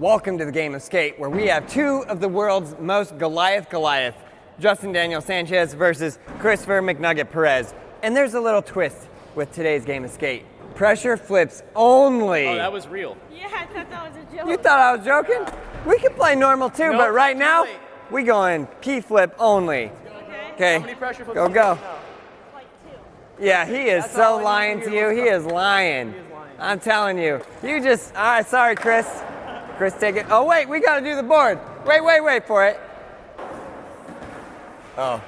Welcome to the game of skate, where we have two of the world's most Goliath, Justin Daniel Sanchez versus Christopher McNugget Perez. And there's a little twist with today's game of skate. Pressure flips only. Oh, that was real. Yeah, I thought that was a joke. You thought I was joking? We can play normal too, Nope, but right now, late. we going key flip only. Okay, How many pressure flips go. do you know? Like two. Yeah, he is That's so all I lying need to to you. hear. He is lying. He is lying. I'm telling you. You just, all right, sorry, Chris. Chris, take it. Oh, wait, we got to do the board. Wait for it. Oh.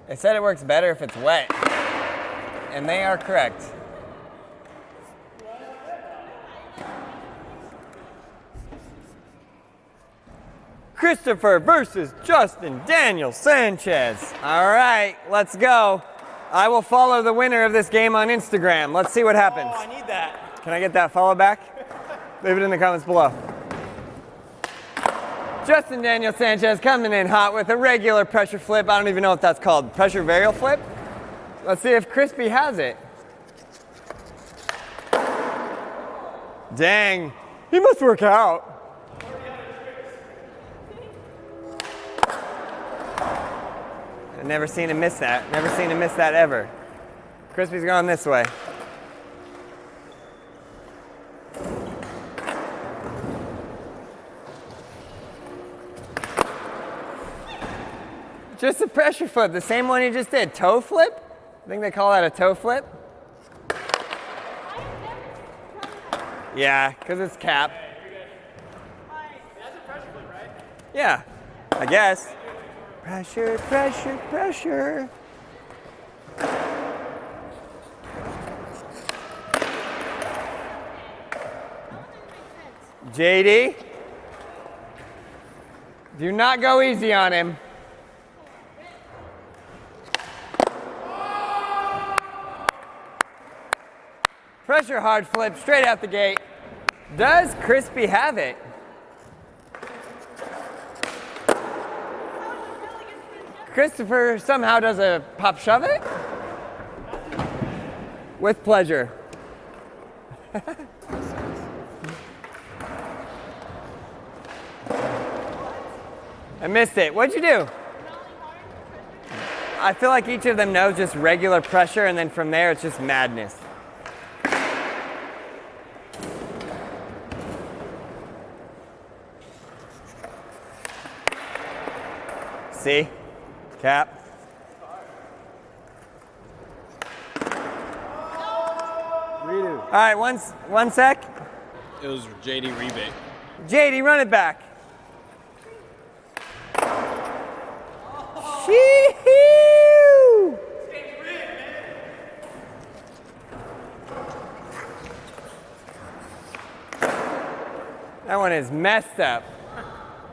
They said it works better if it's wet. And they are correct. Christopher versus Justin Daniel Sanchez. All right, let's go. I will follow the winner of this game on Instagram. Let's see what happens. Oh, I need that. Can I get that follow back? Leave it in the comments below. Justin Daniel Sanchez coming in hot with a regular pressure flip. I don't even know what that's called. Pressure varial flip? Let's see if Crispy has it. Dang, he must work out. I've never seen him miss that. Never seen him miss that ever. Crispy's going this way. Just a pressure flip, the same one you just did. Toe flip? I think they call that a toe flip. Yeah, because it's cap. That's a pressure flip, right? Yeah, I guess. Pressure. JD, do not go easy on him. Pressure hard flip straight out the gate. Does Crispy have it? Christopher somehow does a pop shove it? With pleasure. I missed it. What'd you do? I feel like each of them knows just regular pressure, and then from there it's just madness. See? Cap. Redo. All right, one sec. It was JD rebate. JD, run it back. Shee-hoo! That one is messed up.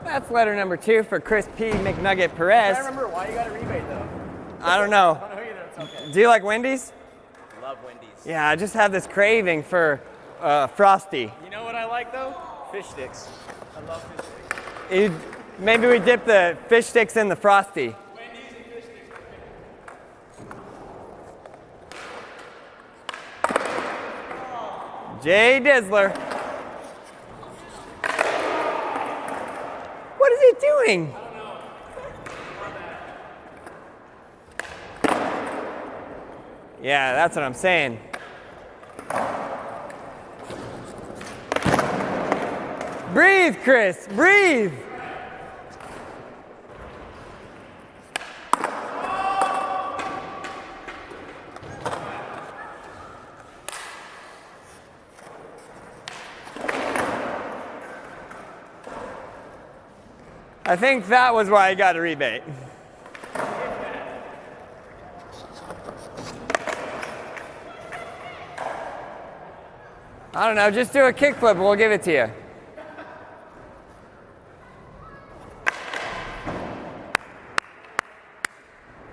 That's letter number 2 for Chris P. McNugget Perez. I remember why you got a rebate though. I don't know. I don't know either. It's okay. Do you like Wendy's? Love Wendy's. Yeah, I just have this craving for Frosty. You know what I like though? Fish sticks. I love fish sticks. Maybe we dip the fish sticks in the Frosty. Wendy's and fish sticks. Jay Dizzler. What is he doing? I don't know. Yeah, that's what I'm saying. Breathe, Chris, breathe. I think that was why I got a rebate. I don't know, just do a kickflip and we'll give it to you.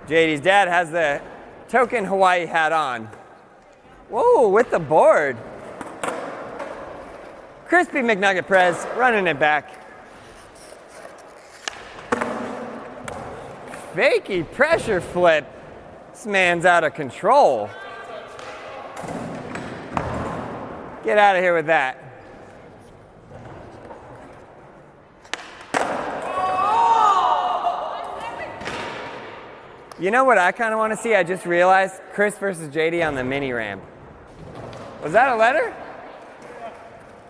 JD's dad has the token Hawaii hat on. Whoa, with the board. Crispy McNugget Perez running it back. Fakey pressure flip. This man's out of control. Get out of here with that. You know what I kind of want to see? I just realized Chris versus JD on the mini ramp. Was that a letter?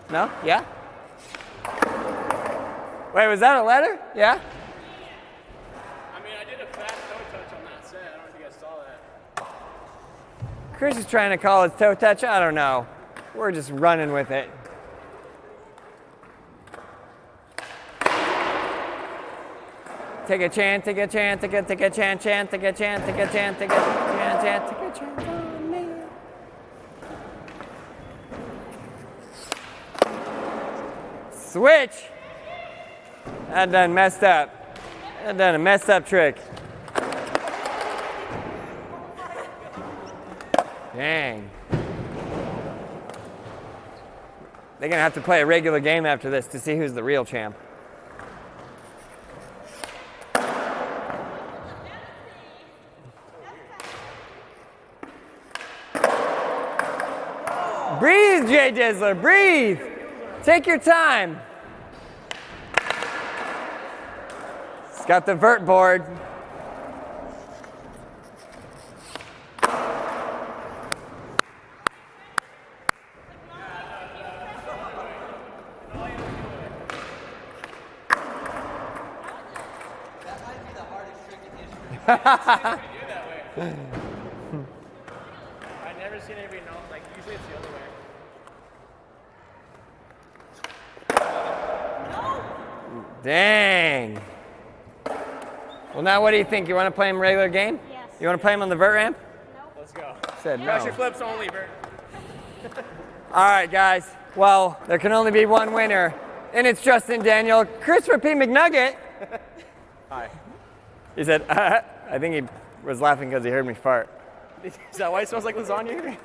No? Yeah? Wait, was that a letter? Yeah? I mean, I did a fast toe touch on that set. I don't think I saw that. Chris is trying to call his toe touch. I don't know. We're just running with it. Take a chance, take a chance, take a chance, take a chance, take a chance, take a chance, take a chance on me. Switch. That done messed up. That done a messed up trick. Dang. They're gonna have to play a regular game after this to see who's the real champ. Breathe, Jay Dizzler, breathe. Take your time. It's got the vert board. I've never seen anybody know, like, usually it's the other way. Dang. Well, now what do you think? You want to play him regular game? Yes. You want to play him on the vert ramp? Nope. Let's go. Said no. Pressure flips only, Bert. All right, guys. Well, there can only be one winner, and it's Justin Daniel. Christopher P. McNugget. Hi. He said, I think he was laughing because he heard me fart. Is that why it smells like lasagna?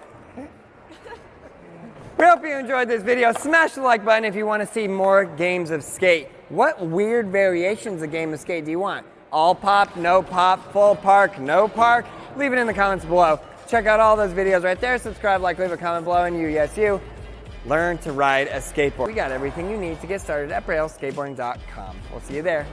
We hope you enjoyed this video. Smash the like button if you want to see more games of skate. What weird variations of game of skate do you want? All pop, no pop, full park, no park? Leave it in the comments below. Check out all those videos right there. Subscribe, like, leave a comment below, and yes, you learn to ride a skateboard. We got everything you need to get started at BRAILLESkateboarding.com. We'll see you there.